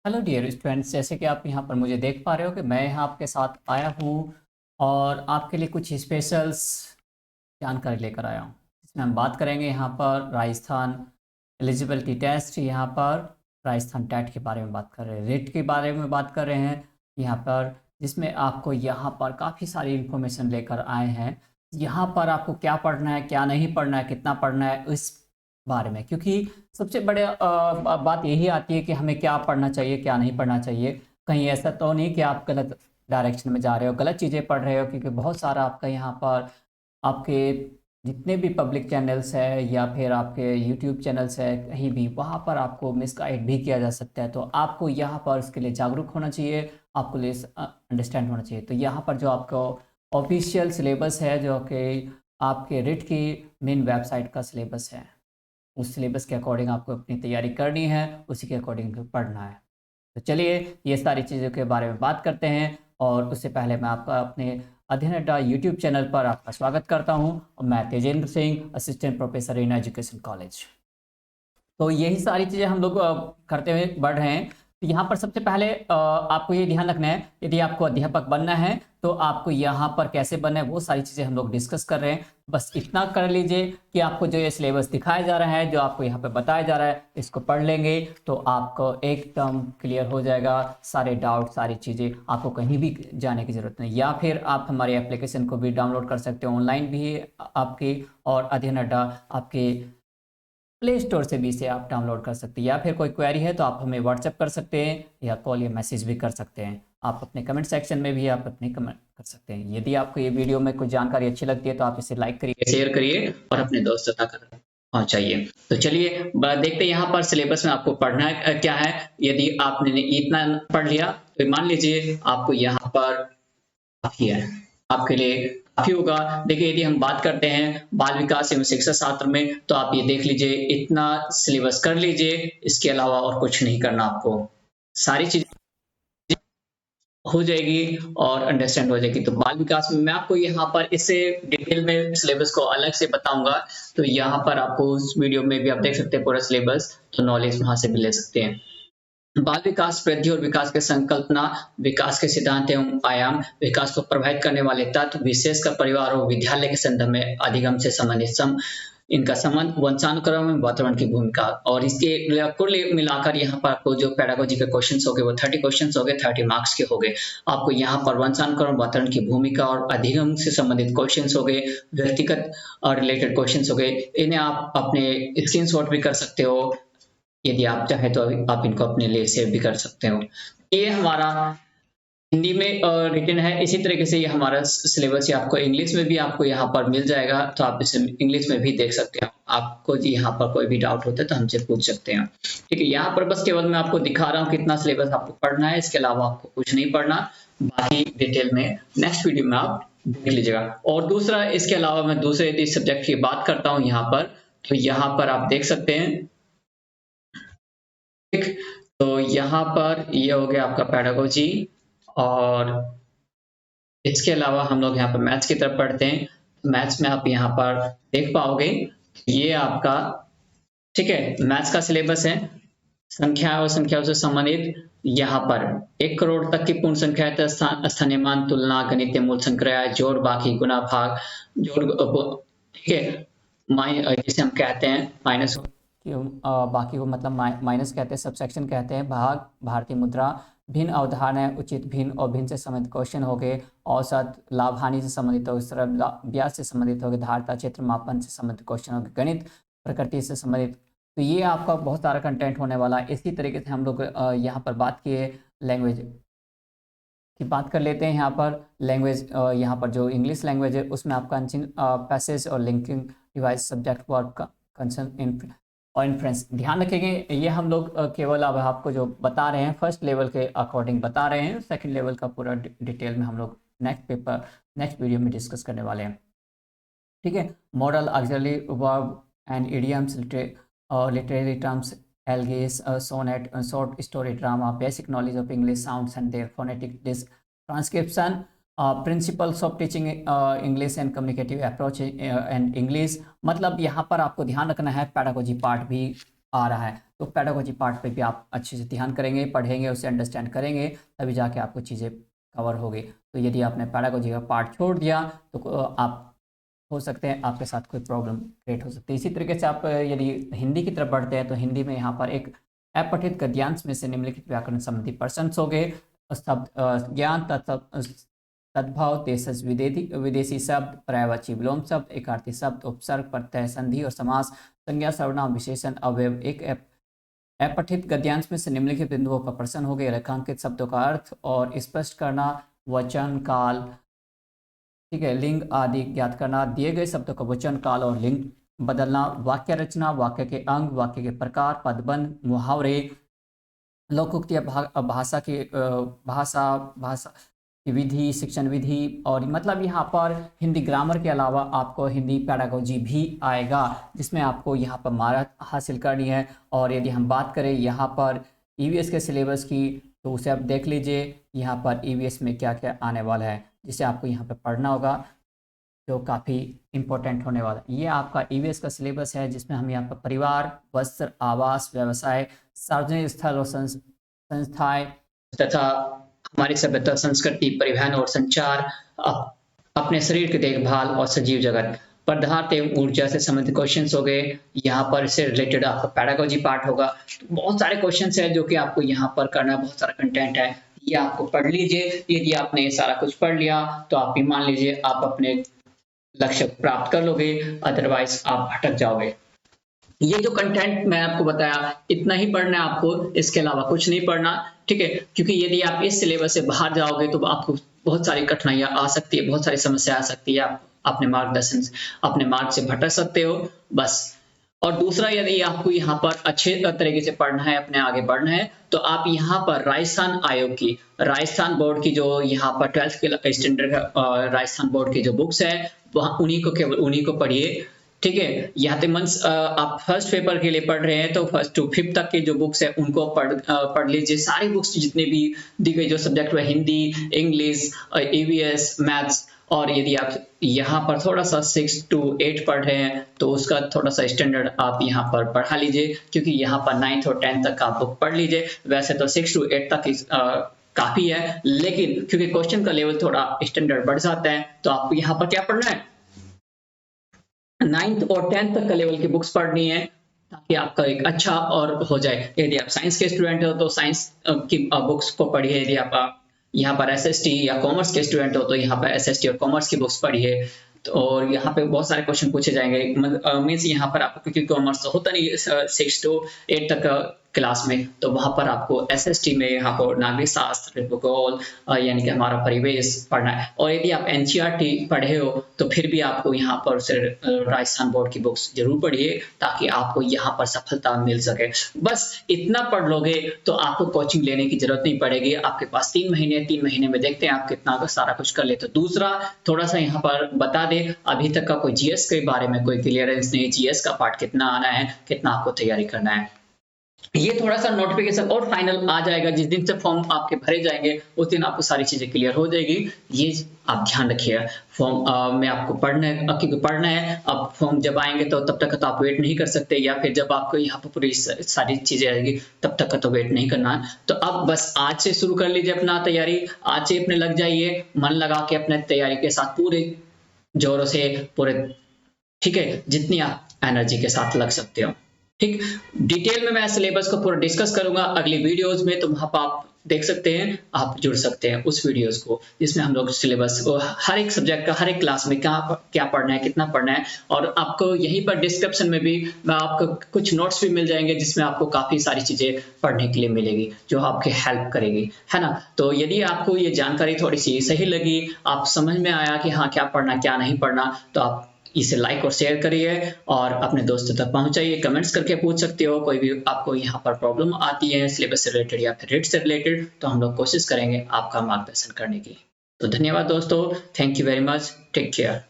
Hello dear students, जैसे कि आप यहाँ पर मुझे देख पा रहे हो कि मैं यहाँ आपके साथ आया हूँ और आपके लिए कुछ स्पेशल्स जानकारी लेकर आया हूँ। इसमें हम बात करेंगे यहाँ पर राजस्थान एलिजिबिलिटी टेस्ट, यहाँ पर राजस्थान टेट के बारे में बात कर रहे हैं, रेट के बारे में बात कर रहे हैं यहाँ पर, जिसमें आपको यहाँ पर काफ़ी सारी इन्फॉर्मेशन लेकर आए हैं। यहाँ पर आपको क्या पढ़ना है, क्या नहीं पढ़ना है, कितना पढ़ना है, इस बारे में। क्योंकि सबसे बड़े बात यही आती है कि हमें क्या पढ़ना चाहिए, क्या नहीं पढ़ना चाहिए। कहीं ऐसा तो नहीं कि आप गलत डायरेक्शन में जा रहे हो, गलत चीज़ें पढ़ रहे हो, क्योंकि बहुत सारा आपका यहाँ पर आपके जितने भी पब्लिक चैनल्स है या फिर आपके यूट्यूब चैनल्स है, कहीं भी वहाँ पर आपको मिसगाइड भी किया जा सकता है। तो आपको यहाँ पर उसके लिए जागरूक होना चाहिए, आपको लिए अंडरस्टैंड होना चाहिए। तो यहाँ पर जो आपको ऑफिशियल सिलेबस है, जो कि आपके रिट की मेन वेबसाइट का सिलेबस है, उस सिलेबस के अकॉर्डिंग आपको अपनी तैयारी करनी है, उसी के अकॉर्डिंग पढ़ना है। तो चलिए ये सारी चीज़ों के बारे में बात करते हैं। और उससे पहले मैं आपका अपने अध्ययन अड्डा यूट्यूब चैनल पर आपका स्वागत करता हूं। और मैं Tejendra Singh, assistant professor in education college. तो यही सारी चीज़ें हम लोग करते हुए बढ़ रहे हैं। तो यहाँ पर सबसे पहले आपको ये ध्यान रखना है, यदि आपको अध्यापक बनना है तो आपको यहाँ पर कैसे बनना है, वो सारी चीज़ें हम लोग डिस्कस कर रहे हैं। बस इतना कर लीजिए कि आपको जो ये सिलेबस दिखाया जा रहा है, जो आपको यहाँ पे बताया जा रहा है, इसको पढ़ लेंगे तो आपको एकदम क्लियर हो जाएगा। सारे डाउट, सारी चीज़ें, आपको कहीं भी जाने की ज़रूरत नहीं। या फिर आप हमारे एप्लीकेशन को भी डाउनलोड कर सकते हो, ऑनलाइन भी है आपकी। और अध्ययन अड्डा आपके प्ले स्टोर से भी इसे आप डाउनलोड कर सकते हैं। या फिर कोई क्वेरी है तो आप हमें व्हाट्सएप कर सकते हैं, या कॉल या मैसेज भी कर सकते हैं। आप अपने कमेंट सेक्शन में भी आप अपने कमेंट कर सकते हैं। यदि आपको ये वीडियो में कुछ जानकारी अच्छी लगती है तो आप इसे लाइक करिए, शेयर करिए और अपने दोस्तों तक पहुंचाइए। तो चलिए देखते हैं यहाँ पर सिलेबस में आपको पढ़ना क्या है। यदि आपने इतना पढ़ लिया तो मान लीजिए आपको यहाँ पर काफी है, आपके लिए काफी होगा। देखिए यदि हम बात करते हैं बाल विकास एवं शिक्षा शास्त्र में, तो आप ये देख लीजिए, इतना सिलेबस कर लीजिए, इसके अलावा और कुछ नहीं करना आपको। सारी चीजें हो जाएगी और अंडरस्टैंड हो जाएगी। तो बाल विकास में मैं आपको यहाँ पर इससे डिटेल में सिलेबस को अलग से बताऊंगा। तो यहाँ पर आपको उस वीडियो में भी आप देख सकते हैं पूरा सिलेबस, तो नॉलेज वहां से भी ले सकते हैं। बाल विकास वृद्धि और विकास की संकल्पना, विकास के सिद्धांत एवं आयाम, विकास को प्रभावित करने वाले तत्व, विशेषकर परिवार और विद्यालय के संदर्भ में अधिगम से संबंधित इनका संबंध, वंशानुक्रम में वातावरण की भूमिका। और इसके कुल मिलाकर यहाँ पर आपको जो पेडागोजी के क्वेश्चंस हो गए वो 30 क्वेश्चंस हो गए, 30 मार्क्स के हो गए। आपको यहाँ पर वंशानुक्रम, वातावरण की भूमिका और अधिगम से संबंधित क्वेश्चंस हो गए, व्यक्तिगत और रिलेटेड क्वेश्चंस हो गए। इन्हें आप अपने स्क्रीनशॉट भी कर सकते हो, यदि आप चाहें तो आप इनको अपने लिए सेव भी कर सकते हो। ये हमारा हिंदी में रिटन है। इसी तरीके से ये हमारा सिलेबस आपको इंग्लिश में भी आपको यहाँ पर मिल जाएगा, तो आप इसे इंग्लिश में भी देख सकते हैं। आपको यहाँ पर कोई भी डाउट होता है तो हमसे पूछ सकते हैं। ठीक है, यहाँ पर बस केवल मैं आपको दिखा रहा हूँ कितना सिलेबस आपको पढ़ना है, इसके अलावा आपको कुछ नहीं पढ़ना। बाकी डिटेल में नेक्स्ट वीडियो में आप देख लीजिएगा। और दूसरा, इसके अलावा मैं दूसरे यदि सब्जेक्ट की बात करता हूँ यहाँ पर, तो यहाँ पर आप देख सकते हैं। ठीक, तो यहाँ पर ये हो गया आपका पेडागोजी। और इसके अलावा हम लोग यहाँ पर मैथ्स की तरफ पढ़ते हैं। मैथ्स में आप यहाँ पर देख पाओगे, ये आपका, ठीक है, मैथ्स का सिलेबस है। संख्या और संख्याओं से संबंधित यहाँ पर 1 करोड़ तक की पूर्ण संख्या है, स्थानीय मान, तुलना, गणितीय मूल संक्रिया, जोड़, बाकी, गुना, भाग, जोड़, ठीक है, जिसे हम कहते हैं माइनस, बाकी को मतलब माइनस कहते हैं, सबसेक्शन कहते हैं, भाग, भारतीय मुद्रा, भिन्न अवधारणाएं, उचित, भिन्न और भिन्न से संबंधित क्वेश्चन हो गए, औसत, लाभ हानि से संबंधित हो गए, ब्याज से संबंधित हो गए, धारता, क्षेत्र मापन से संबंधित क्वेश्चन हो गए, गणित, प्रकृति से संबंधित। तो ये आपका बहुत सारा कंटेंट होने वाला है। इसी तरीके से हम लोग यहाँ पर बात किए लैंग्वेज की बात कर लेते हैं। यहाँ पर लैंग्वेज, यहाँ पर जो इंग्लिश लैंग्वेज है उसमें आपका पैसेज और लिंकिंग डिवाइस, सब्जेक्ट वर्ब का कंसर्न और इन्फ्रेंस ध्यान रखेंगे। ये हम लोग केवल अब आपको जो बता रहे हैं फर्स्ट लेवल के अकॉर्डिंग बता रहे हैं। सेकंड लेवल का पूरा डिटेल में हम लोग नेक्स्ट वीडियो में डिस्कस करने वाले हैं। ठीक है, modal, auxiliary verb and idioms, literary terms, elegies, sonnet, short story, drama, basic knowledge of English sounds and their phonetic disc, transcription, principles of teaching English and communicative approach and English. मतलब यहाँ पर आपको ध्यान रखना है, pedagogy part भी आ रहा है। तो पेडागोजी पार्ट पे भी आप अच्छे से ध्यान करेंगे, पढ़ेंगे, उसे अंडरस्टैंड करेंगे, तभी जाके आपको चीज़ें कवर होगी। तो यदि आपने पेडागोजी का पार्ट छोड़ दिया तो आप हो सकते हैं आपके साथ कोई प्रॉब्लम क्रिएट हो सकती है। इसी तरीके से आप यदि हिंदी की तरफ बढ़ते हैं तो हिंदी में यहाँ पर एक अपठित गद्यांश में से निम्नलिखित व्याकरण संबंधी प्रश्न हो गए। शब्द ज्ञान तद्भव, देशज, विदेशी शब्द, पर्यायवाची विलोम शब्द, एकार्थी शब्द, उपसर्ग, प्रत्यय, संधि और समास, संज्ञा, सर्वनाम, विशेषण, अवयव। एक अपठित गद्यांश में से निम्नलिखित बिंदुओं पर प्रश्न हो गए। रेखांकित शब्दों का अर्थ और स्पष्ट करना, वचन, काल, ठीक है, लिंग आदि ज्ञात करना, दिए गए शब्दों का वचन, काल और लिंग बदलना, वाक्य रचना, वाक्य के अंग, वाक्य के प्रकार, पदबंध, मुहावरे, लोकोक्ति, भाषा की भाषा भाषा की विधि, शिक्षण विधि। और मतलब यहाँ पर हिंदी ग्रामर के अलावा आपको हिंदी पेडागोजी भी आएगा, जिसमें आपको यहाँ पर महारत हासिल करनी है। और यदि हम बात करें यहाँ पर ईवीएस के सिलेबस की, तो उसे आप देख लीजिए यहाँ पर ईवीएस में क्या क्या आने वाला है, जिसे आपको यहाँ पर पढ़ना होगा, जो काफ़ी इम्पोर्टेंट होने वाला है। ये आपका ईवीएस का सिलेबस है, जिसमें हम यहाँ पर परिवार, वस्त्र, आवास, व्यवसाय, सार्वजनिक स्थल और संस्थाएं तथा हमारी सभ्यता, संस्कृति, परिवहन और संचार, अपने शरीर की देखभाल और सजीव जगत, पदार्थ एवं ऊर्जा से संबंधित क्वेश्चंस हो गए। यहाँ पर इससे रिलेटेड आपका पेडागोजी पार्ट होगा। तो बहुत सारे क्वेश्चंस हैं जो कि आपको यहाँ पर करना है, बहुत सारा कंटेंट है, ये आपको पढ़ लीजिए। यदि आपने ये सारा कुछ पढ़ लिया तो आप भी मान लीजिए आप अपने लक्ष्य प्राप्त कर लोगे, अदरवाइज आप भटक जाओगे। ये जो कंटेंट मैं आपको बताया, इतना ही पढ़ना है आपको, इसके अलावा कुछ नहीं पढ़ना, ठीक है। क्योंकि यदि आप इस सिलेबस से बाहर जाओगे तो आपको बहुत सारी कठिनाइयां आ सकती है, बहुत सारी समस्या आ सकती है, आप अपने मार्गदर्शन, अपने मार्ग से भटक सकते हो बस। और दूसरा, यदि आपको यहाँ पर अच्छे तरीके से पढ़ना है, अपने आगे बढ़ना है, तो आप यहाँ पर राजस्थान आयोग की, राजस्थान बोर्ड की जो यहाँ पर 12th के स्टैंडर्ड राजस्थान बोर्ड की जो बुक्स है, वहाँ उन्हीं को, केवल उन्हीं को पढ़िए, ठीक है। यहाँ तक आप फर्स्ट पेपर के लिए पढ़ रहे हैं तो फर्स्ट टू फिफ्थ तक की जो बुक्स है उनको पढ़ लीजिए। सारी बुक्स जितने भी दी गई जो सब्जेक्ट है, हिंदी, इंग्लिश, ईवीएस, मैथ्स। और यदि आप यहाँ पर थोड़ा सा 6 to 8 पढ़ रहे हैं तो उसका थोड़ा सा स्टैंडर्ड आप यहाँ पर बढ़ा लीजिए, क्योंकि यहाँ पर 9th और 10th तक आप बुक पढ़ लीजिए। वैसे तो 6 to 8 तक काफी है, लेकिन क्योंकि क्वेश्चन का लेवल थोड़ा स्टैंडर्ड बढ़ जाता है, तो आपको यहाँ पर क्या पढ़ना है, 9th और 10th तक का लेवल की बुक्स पढ़नी है, ताकि आपका एक अच्छा और हो जाए। यदि आप साइंस के स्टूडेंट हो तो साइंस की बुक्स को पढ़िए। यदि आप यहाँ पर एसएसटी या कॉमर्स के स्टूडेंट हो तो यहाँ पर एसएसटी और कॉमर्स की बुक्स पढ़िए। तो और यहाँ पे बहुत सारे क्वेश्चन पूछे जाएंगे, मीन्स यहाँ पर आपको, क्योंकि कॉमर्स तो होता नहीं 6 to 8 तक का क्लास में, तो वहां पर आपको एसएसटी में यहाँ पर नागरिक शास्त्र, भूगोल, यानी कि हमारा परिवेश पढ़ना है। और यदि आप एनसीईआरटी पढ़े हो तो फिर भी आपको यहाँ पर राजस्थान बोर्ड की बुक्स जरूर पढ़िए, ताकि आपको यहाँ पर सफलता मिल सके। बस इतना पढ़ लोगे तो आपको कोचिंग लेने की जरूरत नहीं पड़ेगी। आपके पास 3 महीने में देखते हैं आप कितना सारा कुछ कर ले। तो दूसरा, थोड़ा सा यहाँ पर बता दे, अभी तक का कोई जीएस के बारे में कोई क्लियरेंस नहीं, जीएस का पार्ट कितना आना है, कितना आपको तैयारी करना है, ये थोड़ा सा नोटिफिकेशन और फाइनल आ जाएगा। जिस दिन से फॉर्म आपके भरे जाएंगे उस दिन आपको सारी चीजें क्लियर हो जाएगी। ये आप ध्यान रखिएगा। फॉर्म में आपको पढ़ना है। अब फॉर्म जब आएंगे तो तब तक तो आप वेट नहीं कर सकते, या फिर जब आपको यहाँ पर पूरी सारी चीजें आएगी तब तक का तो वेट नहीं करना है। तो अब बस आज से शुरू कर लीजिए अपना तैयारी, आज से अपने लग जाइए, मन लगा के अपने तैयारी के साथ पूरे जोरों से, पूरे, ठीक है, जितनी आप एनर्जी के साथ लग सकते हो। ठीक, डिटेल में मैं सिलेबस को पूरा डिस्कस करूंगा अगली वीडियोस में, तो वहां पर आप देख सकते हैं, आप जुड़ सकते हैं उस वीडियोस को, जिसमें हम लोग सिलेबस को हर एक सब्जेक्ट का, हर एक क्लास में क्या पढ़ना है, कितना पढ़ना है। और आपको यहीं पर डिस्क्रिप्शन में भी आपको कुछ नोट्स भी मिल जाएंगे, जिसमें आपको काफी सारी चीजें पढ़ने के लिए मिलेगी जो आपकी हेल्प करेगी, है ना। तो यदि आपको ये जानकारी थोड़ी सी सही लगी, आप समझ में आया कि हाँ क्या पढ़ना क्या नहीं पढ़ना, तो आप इसे लाइक और शेयर करिए और अपने दोस्तों तक पहुंचाइए। कमेंट्स करके पूछ सकते हो, कोई भी आपको यहाँ पर प्रॉब्लम आती है सिलेबस से रिलेटेड या फिर रीड से रिलेटेड, तो हम लोग कोशिश करेंगे आपका मार्गदर्शन करने की। तो धन्यवाद दोस्तों, thank you very much, take care.